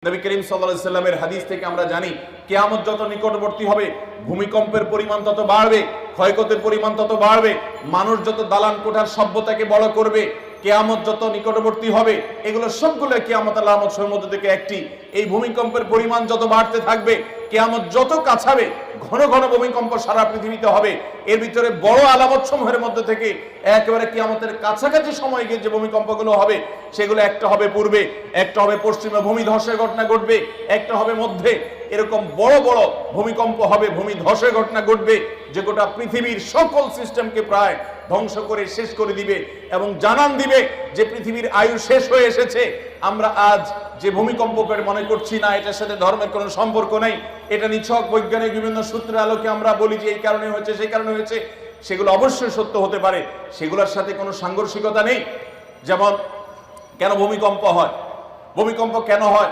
নবী করিম সাল্লাল্লাহু আলাইহি সাল্লামের হাদিস থেকে আমরা জানি কিয়ামত যত নিকটবর্তী হবে ভূমিকম্পের পরিমাণ তত বাড়বে, ক্ষয়ক্ষতির পরিমাণ তত বাড়বে, মানুষ যত দালান কোঠার সভ্যতাকে বড় করবে, কিয়ামত যত নিকটবর্তী হবে, এগুলো সবগুলো কিয়ামতের আলামতের মধ্যে থেকে একটি। এই ভূমিকম্পের পরিমাণ যত বাড়তে থাকবে, কিয়ামত যত কাছাবে, ঘন ঘন ভূমিকম্প সারা পৃথিবীতে হবে। এর ভিতরে বড় আলামত সমূহের মধ্যে থেকে একেবারে কিয়ামতের কাছাকাছি সময় গিয়ে যে ভূমিকম্পগুলো হবে সেগুলো একটা হবে পূর্বে, একটা হবে পশ্চিমে ভূমি ধসের ঘটনা ঘটবে, একটা হবে মধ্যে। এরকম বড় বড় ভূমিকম্প হবে, ভূমি ধসের ঘটনা ঘটবে, যে গোটা পৃথিবীর সকল সিস্টেমকে প্রায় ধ্বংস করে শেষ করে দিবে এবং জানান দিবে যে পৃথিবীর আয়ু শেষ হয়ে এসেছে। আমরা আজ যে ভূমিকম্পকে মনে করছি না এটার সাথে ধর্মের কোনো সম্পর্ক নেই, এটা নিছক বৈজ্ঞানিক বিভিন্ন সূত্রের আলোকে আমরা বলি যে এই কারণে হয়েছে সেই কারণে হয়েছে, সেগুলো অবশ্যই সত্য হতে পারে, সেগুলোর সাথে কোনো সাংঘর্ষিকতা নেই। যেমন কেন ভূমিকম্প হয়, ভূমিকম্প কেন হয়,